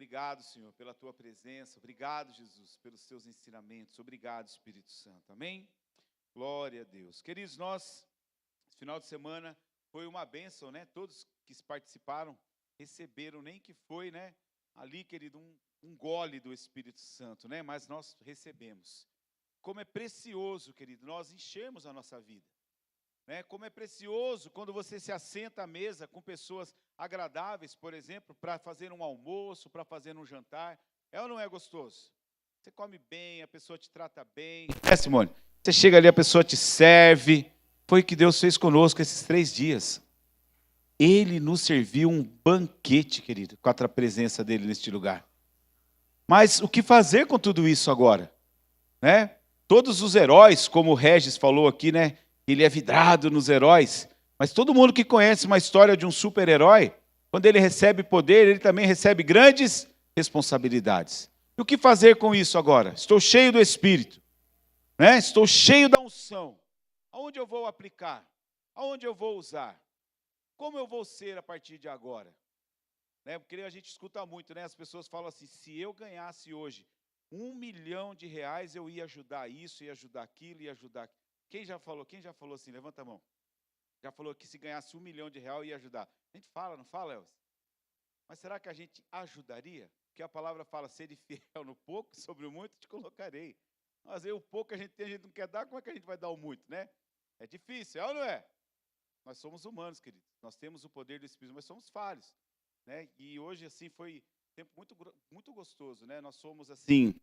Obrigado, Senhor, pela tua presença. Obrigado, Jesus, pelos teus ensinamentos. Obrigado, Espírito Santo. Amém? Glória a Deus. Queridos, esse final de semana foi uma bênção, né? Todos que participaram receberam, nem que foi, né? Ali, querido, um gole do Espírito Santo, né? Mas nós recebemos. Como é precioso, querido, nós enchermos a nossa vida. Né? Como é precioso quando você se assenta à mesa com pessoas agradáveis, por exemplo, para fazer um almoço, para fazer um jantar. É ou não é gostoso? Você come bem, a pessoa te trata bem. É, Simone? Você chega ali, a pessoa te serve. Foi o que Deus fez conosco esses 3 dias. Ele nos serviu um banquete, querido, com a presença dele neste lugar. Mas o que fazer com tudo isso agora? Né? Todos os heróis, como o Regis falou aqui, né? Ele é vidrado nos heróis, mas todo mundo que conhece uma história de um super-herói, quando ele recebe poder, ele também recebe grandes responsabilidades. E o que fazer com isso agora? Estou cheio do Espírito, né? Estou cheio da unção. Aonde eu vou aplicar? Aonde eu vou usar? Como eu vou ser a partir de agora? Né? Porque a gente escuta muito, né? As pessoas falam assim, se eu ganhasse hoje R$1 milhão, eu ia ajudar isso, ia ajudar aquilo, ia ajudar aquilo. Quem já falou assim? Levanta a mão. Já falou que se ganhasse R$1 milhão ia ajudar. A gente fala, não fala, Elvis? Mas será que a gente ajudaria? Porque a palavra fala, sede fiel no pouco, sobre o muito te colocarei. Mas aí o pouco a gente não quer dar, como é que a gente vai dar o muito, né? É difícil, é ou não é? Nós somos humanos, queridos. Nós temos o poder do Espírito, mas somos falhos. Né? E hoje, assim, foi um tempo muito gostoso, né? Nós somos, assim...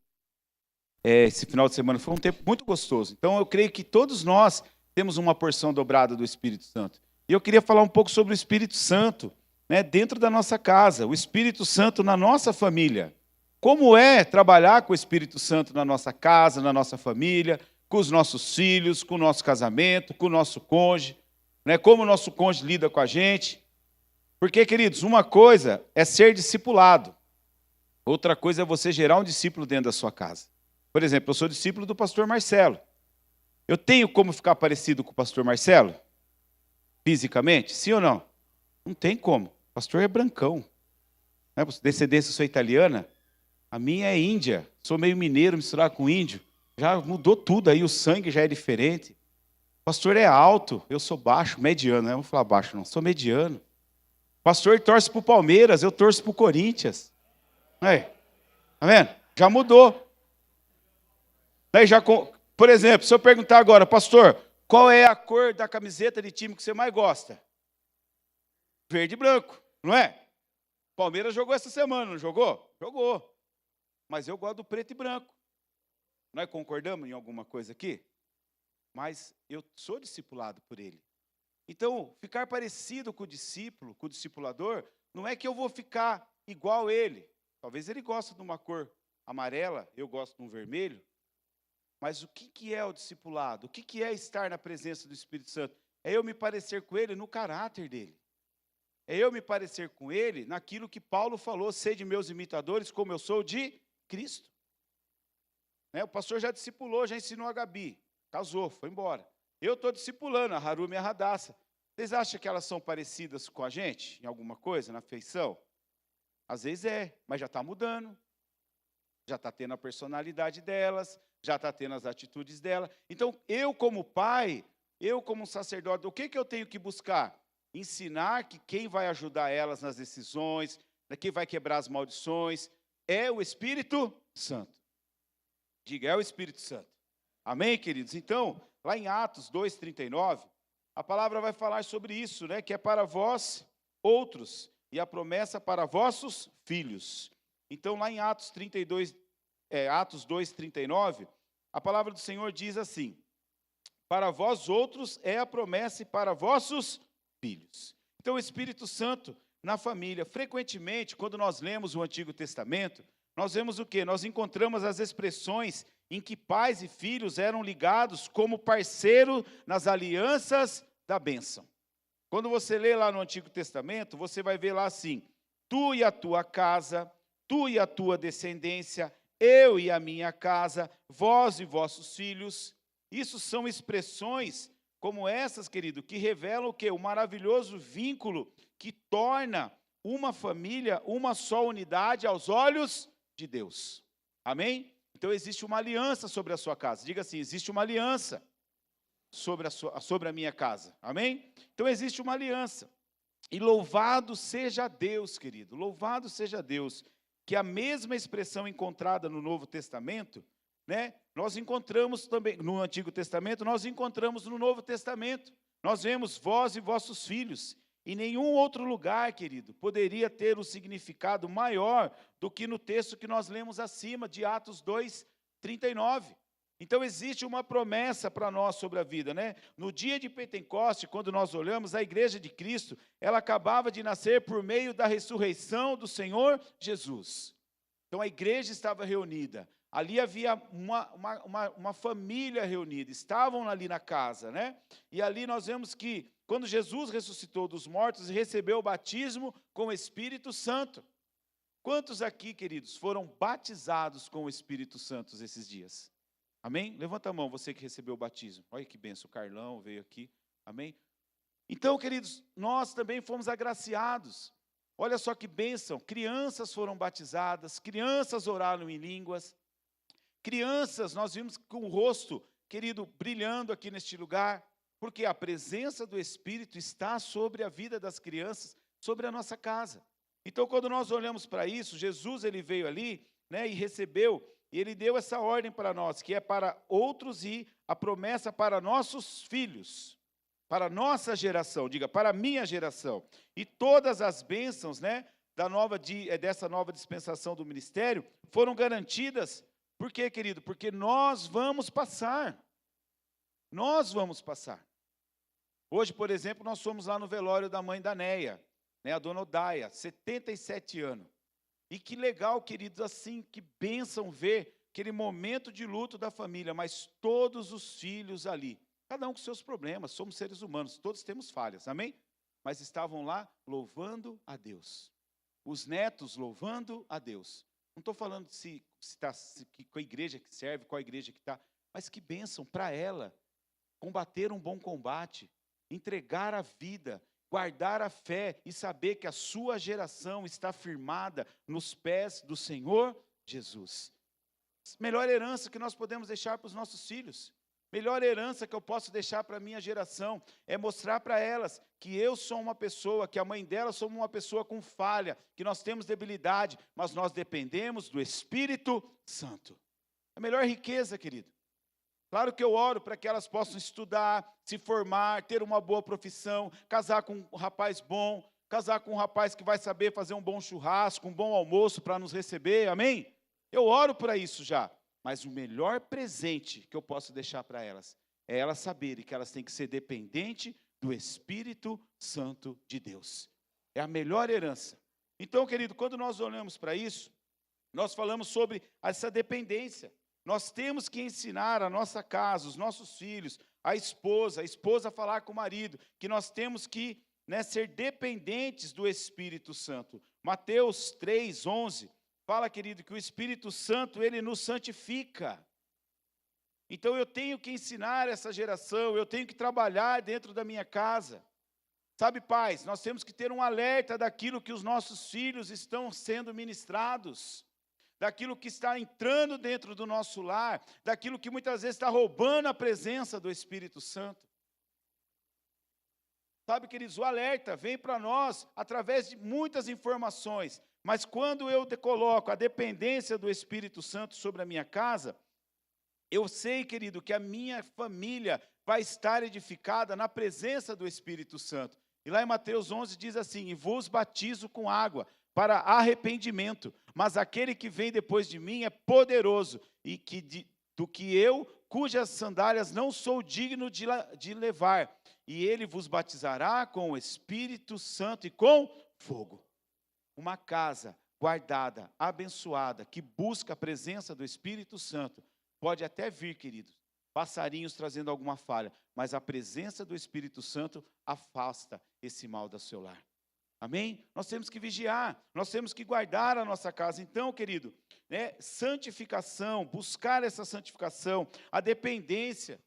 esse final de semana foi um tempo muito gostoso. Então, eu creio que todos nós temos uma porção dobrada do Espírito Santo. E eu queria falar um pouco sobre o Espírito Santo, né, dentro da nossa casa, o Espírito Santo na nossa família. Como é trabalhar com o Espírito Santo na nossa casa, na nossa família, com os nossos filhos, com o nosso casamento, com o nosso cônjuge, né, como o nosso cônjuge lida com a gente. Porque, queridos, uma coisa é ser discipulado, outra coisa é você gerar um discípulo dentro da sua casa. Por exemplo, eu sou discípulo do pastor Marcelo. Eu tenho como ficar parecido com o pastor Marcelo? Fisicamente? Sim ou não? Não tem como. O pastor é brancão. Né? Descendência sou italiana. A minha é índia. Sou meio mineiro misturado com índio. Já mudou tudo aí, o sangue já é diferente. O pastor é alto, eu sou baixo, mediano. Não vou falar baixo não, sou mediano. O pastor torce para o Palmeiras, eu torço para o Corinthians. Aí, tá vendo? Já mudou. Daí por exemplo, se eu perguntar agora, pastor, qual é a cor da camiseta de time que você mais gosta? Verde e branco, não é? Palmeiras jogou essa semana, não jogou? Jogou. Mas eu gosto do preto e branco. Nós concordamos em alguma coisa aqui? Mas eu sou discipulado por ele. Então, ficar parecido com o discípulo, com o discipulador, não é que eu vou ficar igual a ele. Talvez ele goste de uma cor amarela, eu gosto de um vermelho. Mas o que é o discipulado? O que é estar na presença do Espírito Santo? É eu me parecer com ele no caráter dele. É eu me parecer com ele naquilo que Paulo falou, sede meus imitadores, como eu sou de Cristo. Né? O pastor já discipulou, já ensinou a Gabi. Casou, foi embora. Eu estou discipulando a Harumi e a Radassa. Vocês acham que elas são parecidas com a gente? Em alguma coisa, na feição? Às vezes é, mas já está mudando. Já está tendo a personalidade delas, já está tendo as atitudes dela. Então, eu como pai, eu como sacerdote, o que eu tenho que buscar? Ensinar que quem vai ajudar elas nas decisões, quem vai quebrar as maldições, é o Espírito Santo. Diga, é o Espírito Santo. Amém, queridos? Então, lá em Atos 2:39, a palavra vai falar sobre isso, né? Que é para vós outros, e a promessa para vossos filhos. Então, lá em Atos 2:39, a palavra do Senhor diz assim, para vós outros é a promessa e para vossos filhos. Então, o Espírito Santo na família. Frequentemente, quando nós lemos o Antigo Testamento, nós vemos o quê? Nós encontramos as expressões em que pais e filhos eram ligados como parceiro nas alianças da bênção. Quando você lê lá no Antigo Testamento, você vai ver lá assim, tu e a tua casa, tu e a tua descendência, eu e a minha casa, vós e vossos filhos. Isso são expressões como essas, querido, que revelam o quê? O maravilhoso vínculo que torna uma família, uma só unidade aos olhos de Deus. Amém? Então existe uma aliança sobre a sua casa. Diga assim, existe uma aliança sobre a minha casa. Amém? Então existe uma aliança. E louvado seja Deus, querido, louvado seja Deus, que a mesma expressão encontrada no Novo Testamento, né, nós encontramos também no Antigo Testamento, nós encontramos no Novo Testamento. Nós vemos vós e vossos filhos. Em nenhum outro lugar, querido, poderia ter um significado maior do que no texto que nós lemos acima, de Atos 2:39. Então existe uma promessa para nós sobre a vida, né? No dia de Pentecoste, quando nós olhamos, a igreja de Cristo, ela acabava de nascer por meio da ressurreição do Senhor Jesus. Então a igreja estava reunida, ali havia uma família reunida, estavam ali na casa, né? E ali nós vemos que quando Jesus ressuscitou dos mortos e recebeu o batismo com o Espírito Santo. Quantos aqui, queridos, foram batizados com o Espírito Santo esses dias? Amém? Levanta a mão, você que recebeu o batismo. Olha que benção, o Carlão veio aqui. Amém? Então, queridos, nós também fomos agraciados. Olha só que bênção, crianças foram batizadas, crianças oraram em línguas, crianças, nós vimos com o rosto, querido, brilhando aqui neste lugar, porque a presença do Espírito está sobre a vida das crianças, sobre a nossa casa. Então, quando nós olhamos para isso, Jesus, ele veio ali, né, e recebeu, e ele deu essa ordem para nós, que é para outros e a promessa para nossos filhos, para a nossa geração, diga, para a minha geração. E todas as bênçãos, né, dessa nova dispensação do ministério, foram garantidas. Por quê, querido? Porque nós vamos passar. Nós vamos passar. Hoje, por exemplo, nós fomos lá no velório da mãe da Neia, né, a dona Odaia, 77 anos. E que legal, queridos, assim, que bênção ver aquele momento de luto da família, mas todos os filhos ali, cada um com seus problemas, somos seres humanos, todos temos falhas, amém? Mas estavam lá louvando a Deus. Os netos louvando a Deus. Não estou falando com a igreja que serve, qual a igreja que está, mas que bênção para ela, combater um bom combate, entregar a vida, guardar a fé e saber que a sua geração está firmada nos pés do Senhor Jesus. Melhor herança que nós podemos deixar para os nossos filhos, melhor herança que eu posso deixar para a minha geração, é mostrar para elas que eu sou uma pessoa, que a mãe delas somos uma pessoa com falha, que nós temos debilidade, mas nós dependemos do Espírito Santo. A melhor riqueza, querido. Claro que eu oro para que elas possam estudar, se formar, ter uma boa profissão, casar com um rapaz bom, casar com um rapaz que vai saber fazer um bom churrasco, um bom almoço para nos receber, amém? Eu oro para isso já, mas o melhor presente que eu posso deixar para elas é elas saberem que elas têm que ser dependentes do Espírito Santo de Deus. É a melhor herança. Então, querido, quando nós olhamos para isso, nós falamos sobre essa dependência. Nós temos que ensinar a nossa casa, os nossos filhos, a esposa a falar com o marido, que nós temos que, né, ser dependentes do Espírito Santo. Mateus 3:11 fala, querido, que o Espírito Santo, ele nos santifica. Então eu tenho que ensinar essa geração, eu tenho que trabalhar dentro da minha casa. Sabe, pais, nós temos que ter um alerta daquilo que os nossos filhos estão sendo ministrados, daquilo que está entrando dentro do nosso lar, daquilo que muitas vezes está roubando a presença do Espírito Santo. Sabe, queridos, o alerta vem para nós através de muitas informações, mas quando eu coloco a dependência do Espírito Santo sobre a minha casa, eu sei, querido, que a minha família vai estar edificada na presença do Espírito Santo. E lá em Mateus 11 diz assim: e vos batizo com água para arrependimento, mas aquele que vem depois de mim é poderoso, e do que eu, cujas sandálias não sou digno de levar, e ele vos batizará com o Espírito Santo e com fogo. Uma casa guardada, abençoada, que busca a presença do Espírito Santo, pode até vir, queridos, passarinhos trazendo alguma falha, mas a presença do Espírito Santo afasta esse mal do seu lar. Amém? Nós temos que vigiar, nós temos que guardar a nossa casa. Então, querido, né, santificação, buscar essa santificação, a dependência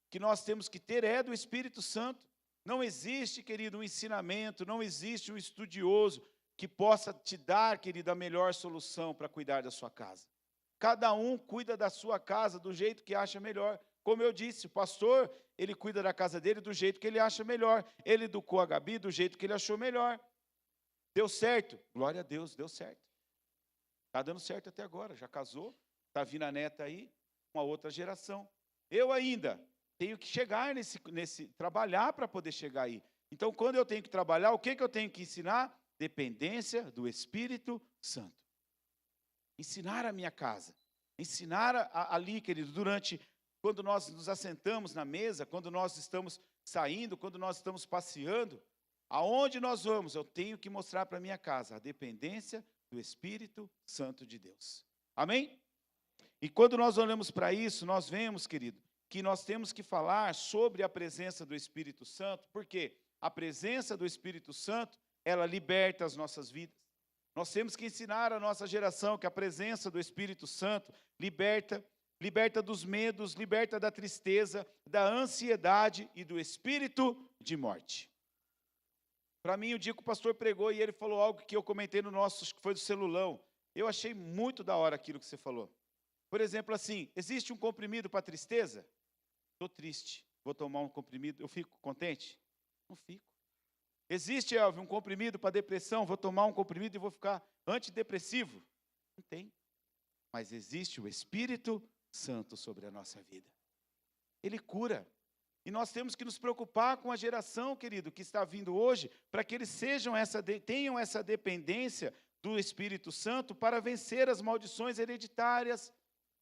que nós temos que ter é do Espírito Santo. Não existe, querido, um ensinamento, não existe um estudioso que possa te dar, querido, a melhor solução para cuidar da sua casa. Cada um cuida da sua casa do jeito que acha melhor. Como eu disse, o pastor, ele cuida da casa dele do jeito que ele acha melhor. Ele educou a Gabi do jeito que ele achou melhor. Deu certo? Glória a Deus, deu certo. Está dando certo até agora, já casou, está vindo a neta aí, uma outra geração. Eu ainda tenho que chegar trabalhar para poder chegar aí. Então, quando eu tenho que trabalhar, o que eu tenho que ensinar? Dependência do Espírito Santo. Ensinar a minha casa. Ensinar ali, querido, quando nós nos assentamos na mesa, quando nós estamos saindo, quando nós estamos passeando, aonde nós vamos, eu tenho que mostrar para a minha casa a dependência do Espírito Santo de Deus. Amém? E quando nós olhamos para isso, nós vemos, querido, que nós temos que falar sobre a presença do Espírito Santo, porque a presença do Espírito Santo, ela liberta as nossas vidas. Nós temos que ensinar a nossa geração que a presença do Espírito Santo liberta dos medos, liberta da tristeza, da ansiedade e do espírito de morte. Para mim, o dia que o pastor pregou e ele falou algo que eu comentei no nosso, acho que foi do celulão, eu achei muito da hora aquilo que você falou. Por exemplo, assim, existe um comprimido para tristeza? Estou triste, vou tomar um comprimido, eu fico contente? Não fico. Existe, Elvio, um comprimido para depressão, vou tomar um comprimido e vou ficar antidepressivo? Não tem. Mas existe o Espírito Santo sobre a nossa vida. Ele cura. E nós temos que nos preocupar com a geração, querido, que está vindo hoje, para que eles tenham essa dependência do Espírito Santo para vencer as maldições hereditárias.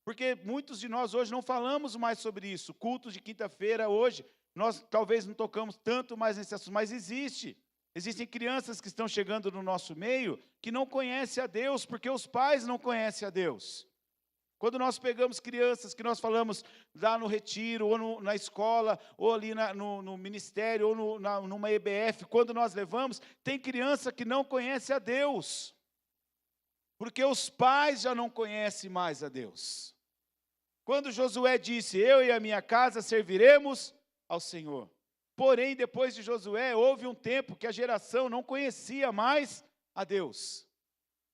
Porque muitos de nós hoje não falamos mais sobre isso. Cultos de quinta-feira hoje, nós talvez não tocamos tanto mais nesse assunto, mas existem crianças que estão chegando no nosso meio que não conhecem a Deus, porque os pais não conhecem a Deus. Quando nós pegamos crianças que nós falamos lá no retiro, ou na escola, ou ali no ministério, ou numa EBF, quando nós levamos, tem criança que não conhece a Deus, porque os pais já não conhecem mais a Deus. Quando Josué disse, eu e a minha casa serviremos ao Senhor. Porém, depois de Josué, houve um tempo que a geração não conhecia mais a Deus.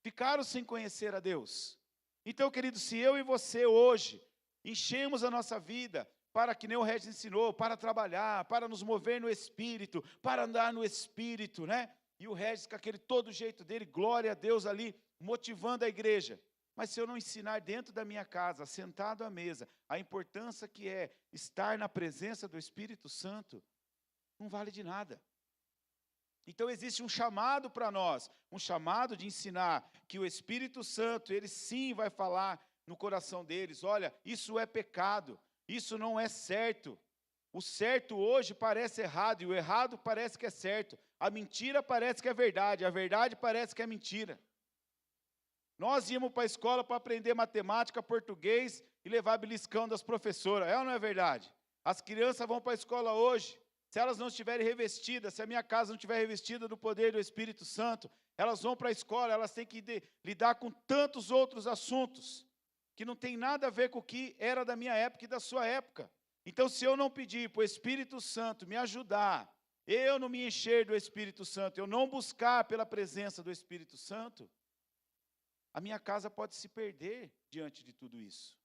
Ficaram sem conhecer a Deus. Então, querido, se eu e você hoje enchemos a nossa vida para, que nem o Regis ensinou, para trabalhar, para nos mover no Espírito, para andar no Espírito, né? E o Regis com aquele todo jeito dele, glória a Deus ali, motivando a igreja. Mas se eu não ensinar dentro da minha casa, sentado à mesa, a importância que é estar na presença do Espírito Santo, não vale de nada. Então existe um chamado para nós, um chamado de ensinar que o Espírito Santo, ele sim vai falar no coração deles, olha, isso é pecado, isso não é certo. O certo hoje parece errado e o errado parece que é certo. A mentira parece que é verdade, a verdade parece que é mentira. Nós íamos para a escola para aprender matemática, português e levar beliscão das professoras. É ou não é verdade? As crianças vão para a escola hoje, se elas não estiverem revestidas, se a minha casa não estiver revestida do poder do Espírito Santo, elas vão para a escola, elas têm que lidar com tantos outros assuntos, que não tem nada a ver com o que era da minha época e da sua época. Então, se eu não pedir para o Espírito Santo me ajudar, eu não me encher do Espírito Santo, eu não buscar pela presença do Espírito Santo, a minha casa pode se perder diante de tudo isso.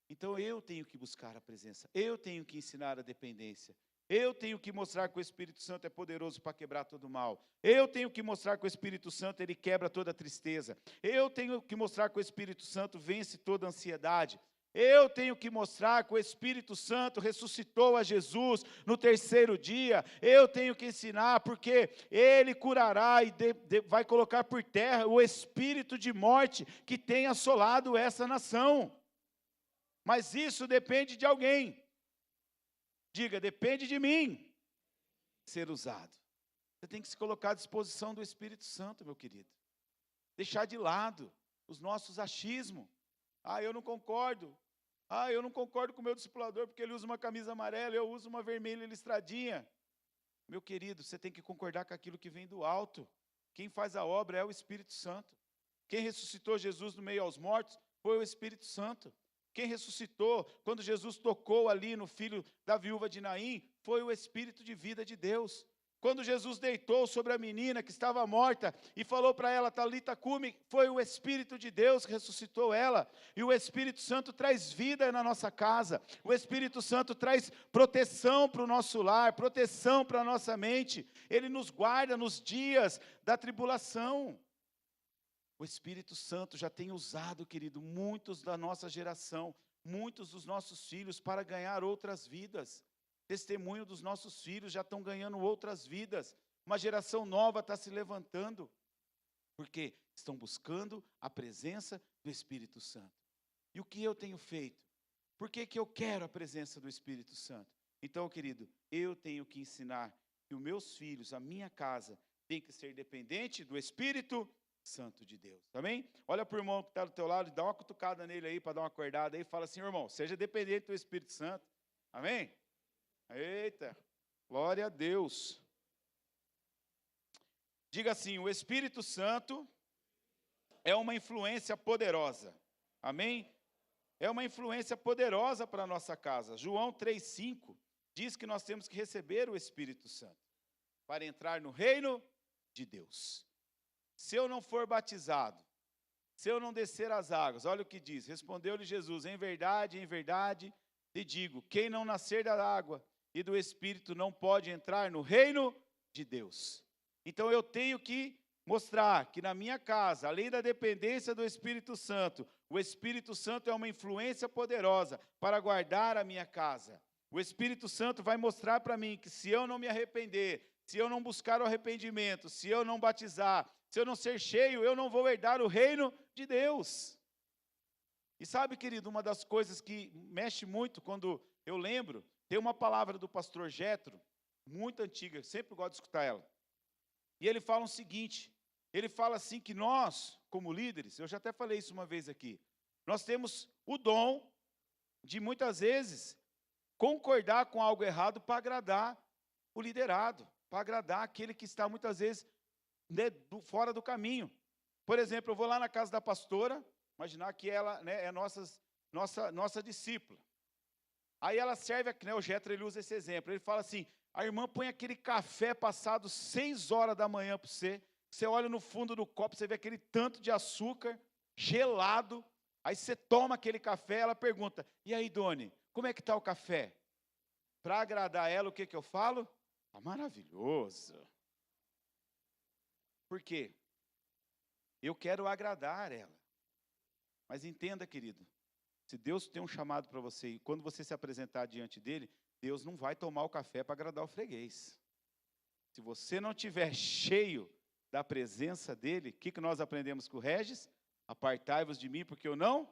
Então eu tenho que buscar a presença, eu tenho que ensinar a dependência, eu tenho que mostrar que o Espírito Santo é poderoso para quebrar todo o mal, eu tenho que mostrar que o Espírito Santo ele quebra toda a tristeza, eu tenho que mostrar que o Espírito Santo vence toda a ansiedade, eu tenho que mostrar que o Espírito Santo ressuscitou a Jesus no terceiro dia. Eu tenho que ensinar, porque Ele curará e vai colocar por terra o espírito de morte que tem assolado essa nação. Mas isso depende de alguém. Diga, depende de mim ser usado. Você tem que se colocar à disposição do Espírito Santo, meu querido. Deixar de lado os nossos achismos. Eu não concordo. Eu não concordo com o meu discipulador porque ele usa uma camisa amarela, eu uso uma vermelha listradinha. Meu querido, você tem que concordar com aquilo que vem do alto. Quem faz a obra é o Espírito Santo. Quem ressuscitou Jesus no meio aos mortos foi o Espírito Santo. Quem ressuscitou, quando Jesus tocou ali no filho da viúva de Naim, foi o Espírito de vida de Deus. Quando Jesus deitou sobre a menina que estava morta e falou para ela, Talita cumi, foi o Espírito de Deus que ressuscitou ela. E o Espírito Santo traz vida na nossa casa. O Espírito Santo traz proteção para o nosso lar, proteção para a nossa mente. Ele nos guarda nos dias da tribulação. O Espírito Santo já tem usado, querido, muitos da nossa geração, muitos dos nossos filhos para ganhar outras vidas. Testemunho dos nossos filhos já estão ganhando outras vidas. Uma geração nova está se levantando. Porque estão buscando a presença do Espírito Santo. E o que eu tenho feito? Por que eu quero a presença do Espírito Santo? Então, querido, eu tenho que ensinar que os meus filhos, a minha casa, tem que ser dependente do Espírito Santo de Deus. Amém? Olha para o irmão que está do teu lado e dá uma cutucada nele aí, para dar uma acordada aí. Fala assim, irmão, seja dependente do Espírito Santo. Amém? Eita, glória a Deus. Diga assim, o Espírito Santo é uma influência poderosa. Amém? É uma influência poderosa para a nossa casa. João 3,5 diz que nós temos que receber o Espírito Santo para entrar no reino de Deus. Se eu não for batizado, se eu não descer as águas, olha o que diz, respondeu-lhe Jesus, em verdade te digo, quem não nascer da água e do Espírito não pode entrar no reino de Deus. Então eu tenho que mostrar que na minha casa, além da dependência do Espírito Santo, o Espírito Santo é uma influência poderosa para guardar a minha casa. O Espírito Santo vai mostrar para mim que se eu não me arrepender, se eu não buscar o arrependimento, se eu não batizar, se eu não ser cheio, eu não vou herdar o reino de Deus. E sabe, querido, uma das coisas que mexe muito quando eu lembro, tem uma palavra do pastor Jetro, muito antiga, sempre gosto de escutar ela. E ele fala o seguinte, ele fala assim que nós, como líderes, eu já até falei isso uma vez aqui, nós temos o dom de muitas vezes concordar com algo errado para agradar o liderado, para agradar aquele que está muitas vezes fora do caminho. Por exemplo, eu vou lá na casa da pastora, imaginar que ela, né, é nossa discípula. Aí ela serve, né, o Jetro, ele usa esse exemplo, ele fala assim, a irmã põe aquele café passado 6 horas da manhã para você, você olha no fundo do copo, você vê aquele tanto de açúcar, gelado, aí você toma aquele café, ela pergunta, e aí, Doni, como é que está o café? Para agradar ela, o que eu falo? Está maravilhoso. Por quê? Eu quero agradar ela. Mas entenda, querido, se Deus tem um chamado para você, e quando você se apresentar diante dele, Deus não vai tomar o café para agradar o freguês. Se você não estiver cheio da presença dele, o que nós aprendemos com o Regis? Apartai-vos de mim, porque eu não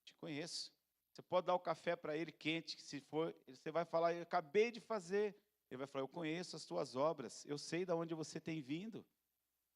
te conheço. Você pode dar o café para ele quente, se for, você vai falar, eu acabei de fazer. Ele vai falar, eu conheço as tuas obras, eu sei de onde você tem vindo.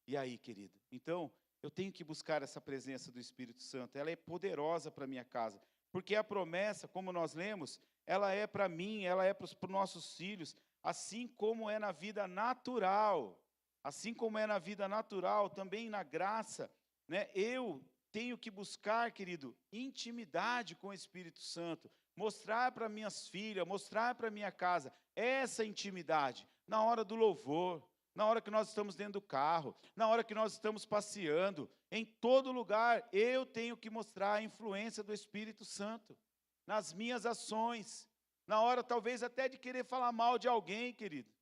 E aí, querido? Então, eu tenho que buscar essa presença do Espírito Santo. Ela é poderosa para a minha casa. Porque a promessa, como nós lemos, ela é para mim, ela é para os nossos filhos, assim como é na vida natural. Assim como é na vida natural, também na graça, né? Eu tenho que buscar, querido, intimidade com o Espírito Santo. Mostrar para minhas filhas, mostrar para minha casa essa intimidade. Na hora do louvor, na hora que nós estamos dentro do carro, na hora que nós estamos passeando, em todo lugar, eu tenho que mostrar a influência do Espírito Santo, nas minhas ações, na hora talvez até de querer falar mal de alguém, querido,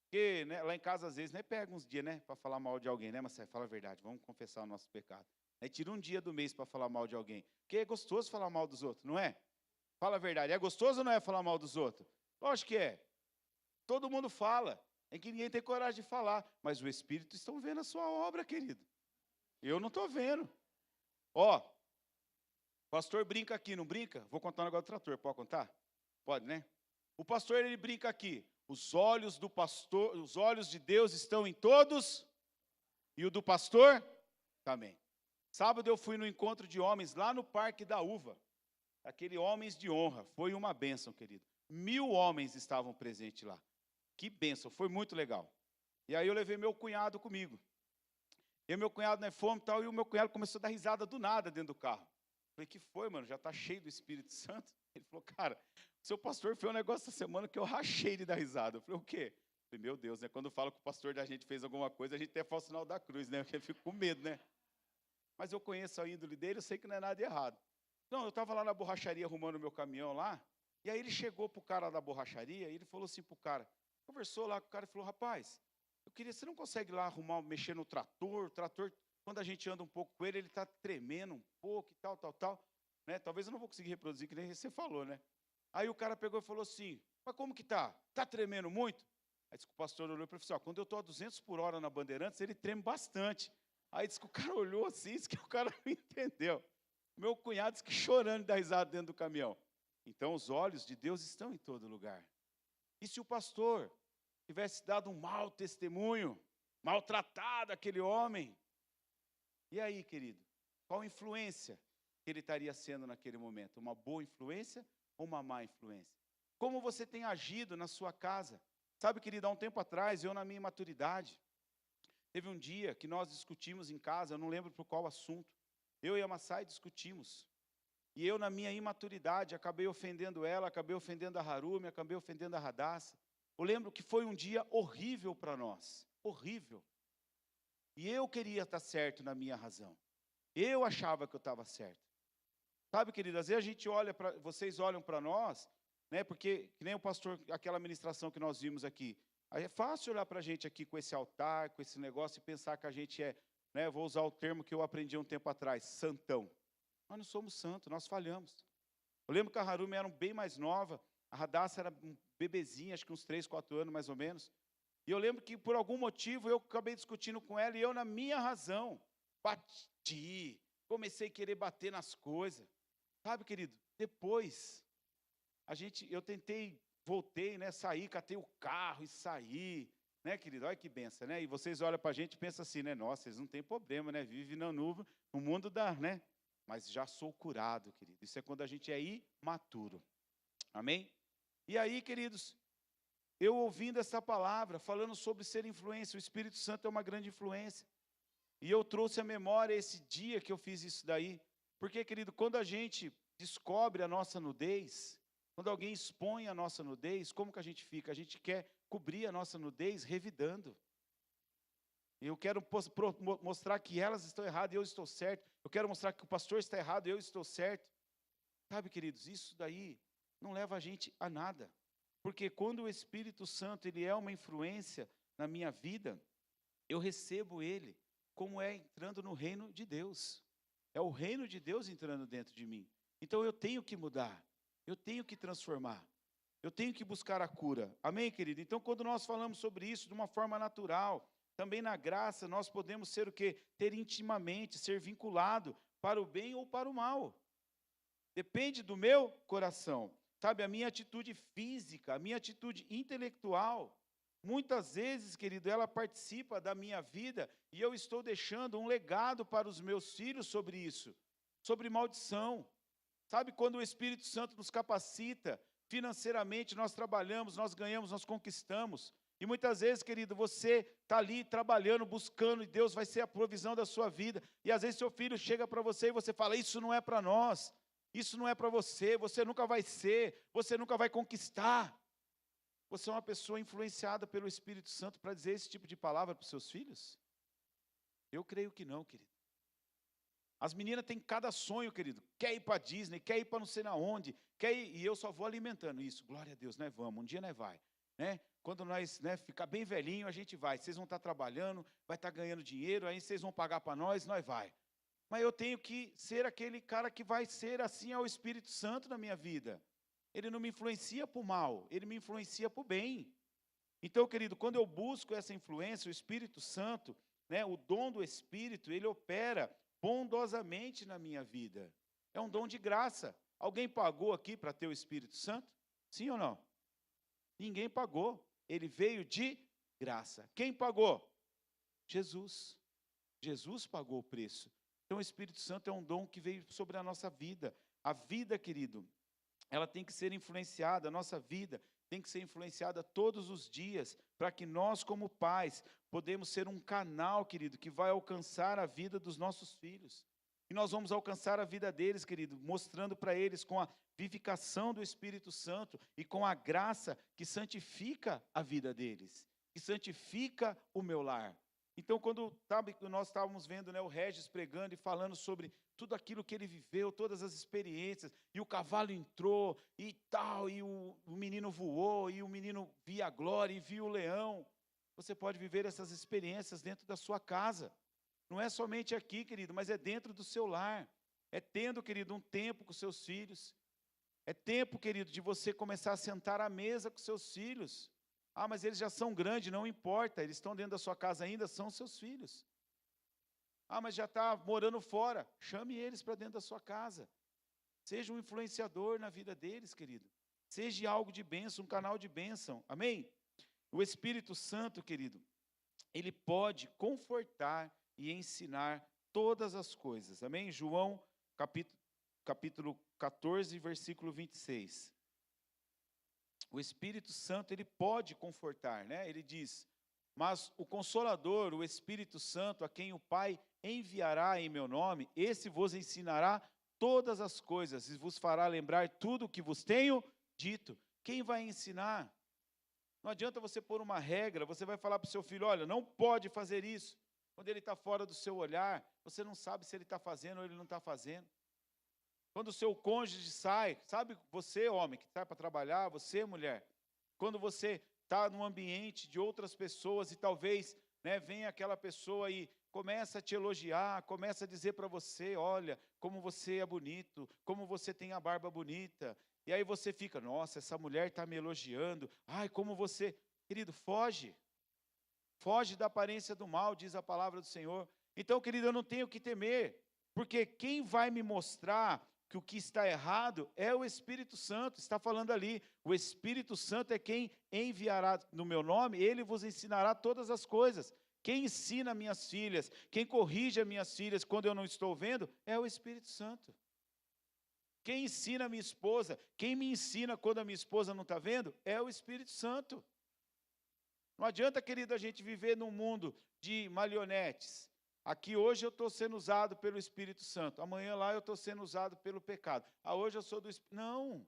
porque né, lá em casa às vezes, né, pega uns dias, né, para falar mal de alguém, né, mas fala a verdade, vamos confessar o nosso pecado, tira um dia do mês para falar mal de alguém, porque é gostoso falar mal dos outros, não é? Fala a verdade, é gostoso ou não é falar mal dos outros? Lógico que é, todo mundo fala, é que ninguém tem coragem de falar, mas o Espírito estão vendo a sua obra, querido. Eu não estou vendo. Ó, o pastor brinca aqui, não brinca? Vou contar um negócio do trator, pode contar? Pode, né? O pastor, ele brinca aqui. Os olhos do pastor, os olhos de Deus estão em todos, e o do pastor também. Sábado eu fui no encontro de homens lá no Parque da Uva. Aquele Homens de Honra, foi uma bênção, querido. 1000 homens estavam presentes lá. Que bênção, foi muito legal. E aí eu levei meu cunhado comigo. Eu e meu cunhado, né, fomos e tal, e o meu cunhado começou a dar risada do nada dentro do carro. Falei, que foi, mano? Já está cheio do Espírito Santo? Ele falou, cara, seu pastor fez um negócio essa semana que eu rachei de dar risada. Eu falei, o quê? Falei, meu Deus, né? Quando fala que o pastor da gente fez alguma coisa, a gente até faz o sinal da cruz, né? Porque eu fico com medo, né? Mas eu conheço a índole dele, eu sei que não é nada de errado. Não, eu estava lá na borracharia arrumando o meu caminhão lá, e aí ele chegou para o cara da borracharia, e ele falou assim para o cara, conversou lá com o cara e falou, rapaz, eu queria, você não consegue lá arrumar, mexer no trator, o trator, quando a gente anda um pouco com ele está tremendo um pouco e tal, né? Talvez eu não vou conseguir reproduzir, que nem você falou, né? Aí o cara pegou e falou assim, mas como que tá? Tá tremendo muito? Aí disse que o pastor olhou e falou assim, quando eu estou a 200 por hora na Bandeirantes, ele treme bastante. Aí disse que o cara olhou assim, disse que o cara não entendeu. Meu cunhado disse que chorando da risada dentro do caminhão. Então os olhos de Deus estão em todo lugar. E se o pastor tivesse dado um mau testemunho, maltratado aquele homem, e aí, querido, qual influência que ele estaria sendo naquele momento? Uma boa influência ou uma má influência? Como você tem agido na sua casa? Sabe, querido, há um tempo atrás, eu na minha imaturidade, teve um dia que nós discutimos em casa, eu não lembro por qual assunto, eu e a Massai discutimos, e eu na minha imaturidade, acabei ofendendo ela, acabei ofendendo a Harumi, acabei ofendendo a Radassa. Eu lembro que foi um dia horrível para nós, horrível. E eu queria estar certo na minha razão. Eu achava que eu estava certo. Sabe, querido, às vezes a gente olha para, vocês olham para nós, né? Porque, que nem o pastor, aquela ministração que nós vimos aqui. Aí é fácil olhar para a gente aqui com esse altar, com esse negócio e pensar que a gente é, né? Vou usar o termo que eu aprendi um tempo atrás, santão. Nós não somos santos, nós falhamos. Eu lembro que a Harumi era bem mais nova, a Radassa era um bebezinha, acho que uns 3, 4 anos mais ou menos. E eu lembro que por algum motivo eu acabei discutindo com ela e eu na minha razão bati, comecei a querer bater nas coisas. Sabe, querido, depois eu tentei, voltei, né, saí, catei o carro e saí, né, querido, olha que benção, né, e vocês olham para a gente e pensam assim, né, nossa, eles não têm problema, né, vive na nuvem, no mundo da, né, mas já sou curado, querido, isso é quando a gente é imaturo, amém? E aí, queridos, eu ouvindo essa palavra, falando sobre ser influência, o Espírito Santo é uma grande influência, e eu trouxe à memória esse dia que eu fiz isso daí, porque, querido, quando a gente descobre a nossa nudez, quando alguém expõe a nossa nudez, como que a gente fica? A gente quer cobrir a nossa nudez revidando. Eu quero mostrar que elas estão erradas e eu estou certo. Eu quero mostrar que o pastor está errado e eu estou certo. Sabe, queridos, isso daí não leva a gente a nada. Porque quando o Espírito Santo ele é uma influência na minha vida, eu recebo ele como é entrando no reino de Deus. É o reino de Deus entrando dentro de mim. Então eu tenho que mudar. Eu tenho que transformar. Eu tenho que buscar a cura. Amém, querido? Então, quando nós falamos sobre isso de uma forma natural, também na graça, nós podemos ser o quê? Ter intimamente, ser vinculado para o bem ou para o mal. Depende do meu coração. Sabe, a minha atitude física, a minha atitude intelectual, muitas vezes, querido, ela participa da minha vida e eu estou deixando um legado para os meus filhos sobre isso, sobre maldição. Sabe, quando o Espírito Santo nos capacita, financeiramente nós trabalhamos, nós ganhamos, nós conquistamos. E muitas vezes, querido, você está ali trabalhando, buscando, e Deus vai ser a provisão da sua vida. E às vezes seu filho chega para você e você fala, isso não é para nós, isso não é para você, você nunca vai ser, você nunca vai conquistar. Você é uma pessoa influenciada pelo Espírito Santo para dizer esse tipo de palavra para os seus filhos? Eu creio que não, querido. As meninas têm cada sonho, querido. Quer ir para Disney, quer ir para não sei na onde, quer ir, e eu só vou alimentando isso. Glória a Deus, nós vamos, um dia nós vai. Né? Quando nós, né, ficar bem velhinho, a gente vai. Vocês vão estar trabalhando, vai estar ganhando dinheiro, aí vocês vão pagar para nós vai. Mas eu tenho que ser aquele cara que vai ser assim ao Espírito Santo na minha vida. Ele não me influencia para o mal, ele me influencia para o bem. Então, querido, quando eu busco essa influência, o Espírito Santo, né, o dom do Espírito, ele opera bondosamente na minha vida. É um dom de graça. Alguém pagou aqui para ter o Espírito Santo? Sim ou não? Ninguém pagou. Ele veio de graça. Quem pagou? Jesus. Jesus pagou o preço. Então o Espírito Santo é um dom que veio sobre a nossa vida. A vida, querido, ela tem que ser influenciada, a nossa vida tem que ser influenciada todos os dias, para que nós, como pais, podemos ser um canal, querido, que vai alcançar a vida dos nossos filhos. E nós vamos alcançar a vida deles, querido, mostrando para eles com a vivificação do Espírito Santo e com a graça que santifica a vida deles. que santifica o meu lar. Então, quando nós estávamos vendo, né, o Regis pregando e falando sobre tudo aquilo que ele viveu, todas as experiências, e o cavalo entrou e tal, e o menino voou, e o menino via a glória e viu o leão. Você pode viver essas experiências dentro da sua casa. Não é somente aqui, querido, mas é dentro do seu lar. É tendo, querido, um tempo com seus filhos. É tempo, querido, de você começar a sentar à mesa com seus filhos. Ah, mas eles já são grandes, não importa, eles estão dentro da sua casa ainda, são seus filhos. Ah, mas já está morando fora, chame eles para dentro da sua casa. Seja um influenciador na vida deles, querido. Seja algo de bênção, um canal de bênção, amém? O Espírito Santo, querido, ele pode confortar e ensinar todas as coisas, amém? João, capítulo 14, versículo 26. O Espírito Santo, ele pode confortar, né? Ele diz, mas o Consolador, o Espírito Santo, a quem o Pai enviará em meu nome, esse vos ensinará todas as coisas e vos fará lembrar tudo o que vos tenho dito. Quem vai ensinar? Não adianta você pôr uma regra, você vai falar para o seu filho, olha, não pode fazer isso. Quando ele está fora do seu olhar, você não sabe se ele está fazendo ou ele não está fazendo. Quando o seu cônjuge sai, sabe você, homem, que sai para trabalhar, você, mulher, quando você está num ambiente de outras pessoas e talvez, né, venha aquela pessoa e começa a te elogiar, começa a dizer para você, olha, como você é bonito, como você tem a barba bonita, e aí você fica, nossa, essa mulher está me elogiando, ai, como você, querido, foge da aparência do mal, diz a palavra do Senhor. Então, querido, eu não tenho que temer, porque quem vai me mostrar que o que está errado é o Espírito Santo, está falando ali, o Espírito Santo é quem enviará no meu nome, ele vos ensinará todas as coisas. Quem ensina minhas filhas, quem corrige as minhas filhas quando eu não estou vendo, é o Espírito Santo. Quem ensina a minha esposa, quem me ensina quando a minha esposa não está vendo, é o Espírito Santo. Não adianta, querido, a gente viver num mundo de marionetes. Aqui hoje eu estou sendo usado pelo Espírito Santo, amanhã lá eu estou sendo usado pelo pecado. Ah, hoje eu sou do Espírito. Não,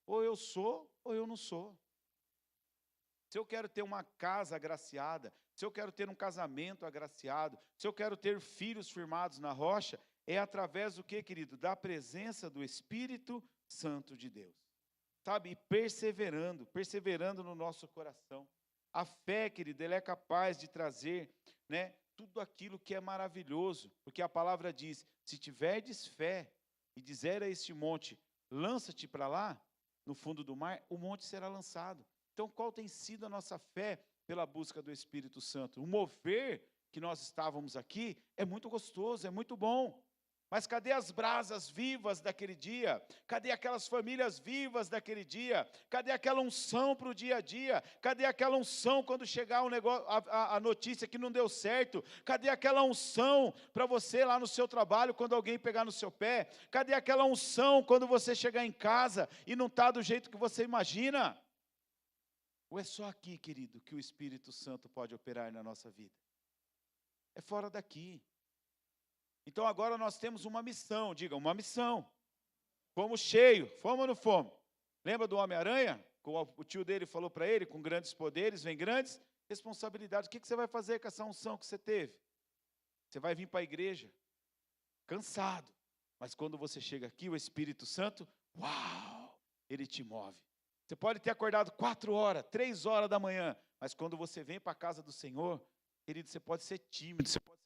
ou eu sou ou eu não sou. Se eu quero ter uma casa agraciada, se eu quero ter um casamento agraciado, se eu quero ter filhos firmados na rocha, é através do que, querido? Da presença do Espírito Santo de Deus. Sabe, e perseverando no nosso coração. A fé, querido, ela é capaz de trazer, né, tudo aquilo que é maravilhoso, porque a palavra diz, se tiverdes fé e dizer a este monte, lança-te para lá, no fundo do mar, o monte será lançado. Então, qual tem sido a nossa fé pela busca do Espírito Santo? O mover que nós estávamos aqui é muito gostoso, é muito bom. Mas cadê as brasas vivas daquele dia? Cadê aquelas famílias vivas daquele dia? Cadê aquela unção para o dia a dia? Cadê aquela unção quando chegar um negócio, a notícia que não deu certo? Cadê aquela unção para você lá no seu trabalho quando alguém pegar no seu pé? Cadê aquela unção quando você chegar em casa e não está do jeito que você imagina? Ou é só aqui, querido, que o Espírito Santo pode operar na nossa vida? É fora daqui. Então agora nós temos uma missão, diga, uma missão. Fomos cheios, fomos ou não fomos? Lembra do Homem-Aranha? O tio dele falou para ele, com grandes poderes vem grandes responsabilidades. O que você vai fazer com essa unção que você teve? Você vai vir para a igreja, cansado. Mas quando você chega aqui, o Espírito Santo, uau, ele te move. Você pode ter acordado 4 horas, 3 horas da manhã, mas quando você vem para a casa do Senhor, querido, você pode ser tímido,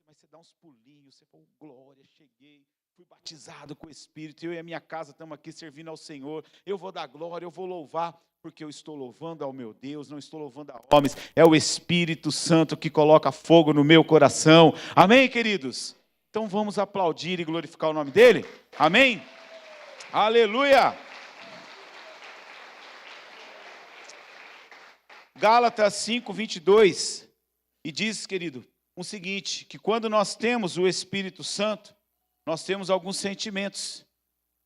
mas você dá uns pulinhos, você fala, glória, cheguei, fui batizado com o Espírito, eu e a minha casa estamos aqui servindo ao Senhor, eu vou dar glória, eu vou louvar, porque eu estou louvando ao meu Deus, não estou louvando a homens, é o Espírito Santo que coloca fogo no meu coração, amém, queridos? Então vamos aplaudir e glorificar o nome dele, amém? Aleluia! Gálatas 5, 22, e diz, querido, o seguinte, que quando nós temos o Espírito Santo, nós temos alguns sentimentos.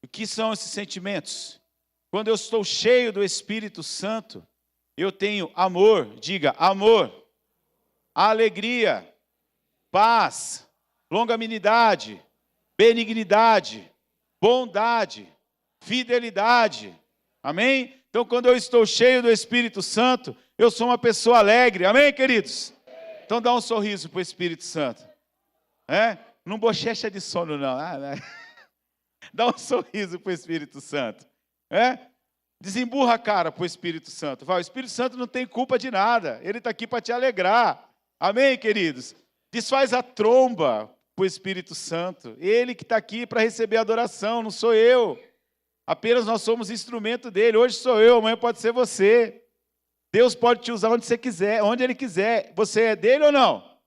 O que são esses sentimentos? Quando eu estou cheio do Espírito Santo, eu tenho amor, diga, amor, alegria, paz, longanimidade, benignidade, bondade, fidelidade, amém? Então, quando eu estou cheio do Espírito Santo, eu sou uma pessoa alegre. Amém, queridos? Então, dá um sorriso para o Espírito Santo. Não bochecha de sono, não. Dá um sorriso para o Espírito Santo. Desemburra a cara para o Espírito Santo. O Espírito Santo não tem culpa de nada. Ele está aqui para te alegrar. Amém, queridos? Desfaz a tromba para o Espírito Santo. Ele que está aqui para receber a adoração, não sou eu. Apenas nós somos instrumento dele. Hoje sou eu, amanhã pode ser você. Deus pode te usar onde você quiser, onde Ele quiser. Você é dele ou não?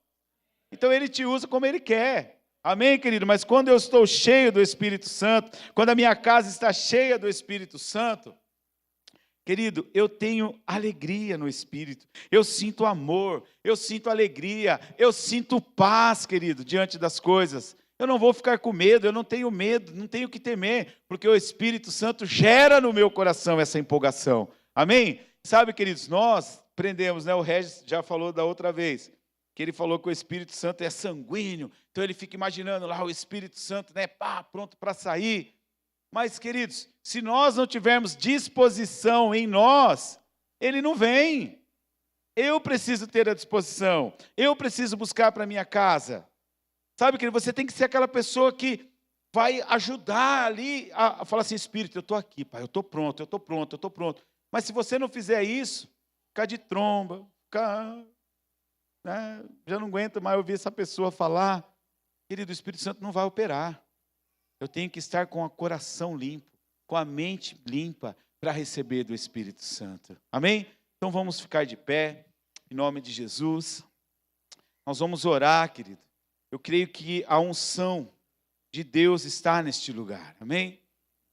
Então Ele te usa como Ele quer. Amém, querido? Mas quando eu estou cheio do Espírito Santo, quando a minha casa está cheia do Espírito Santo, querido, eu tenho alegria no Espírito. Eu sinto amor, eu sinto alegria, eu sinto paz, querido, diante das coisas. Eu não vou ficar com medo, eu não tenho medo, não tenho que temer, porque o Espírito Santo gera no meu coração essa empolgação. Amém? Sabe, queridos, nós aprendemos, né? O Regis já falou da outra vez, que ele falou que o Espírito Santo é sanguíneo, então ele fica imaginando lá o Espírito Santo, né? Pronto para sair. Mas, queridos, se nós não tivermos disposição em nós, ele não vem. Eu preciso ter a disposição, eu preciso buscar para minha casa. Sabe, querido, você tem que ser aquela pessoa que vai ajudar ali a falar assim, Espírito, eu estou aqui, Pai, eu estou pronto, eu estou pronto, eu estou pronto. Mas se você não fizer isso, ficar de tromba, já não aguento mais ouvir essa pessoa falar, querido, o Espírito Santo não vai operar. Eu tenho que estar com o coração limpo, com a mente limpa, para receber do Espírito Santo. Amém? Então vamos ficar de pé, em nome de Jesus. Nós vamos orar, querido. Eu creio que a unção de Deus está neste lugar, amém?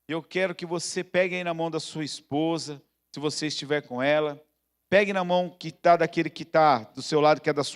Eu quero que você pegue aí na mão da sua esposa, se você estiver com ela, pegue na mão que está daquele que está do seu lado, que é da sua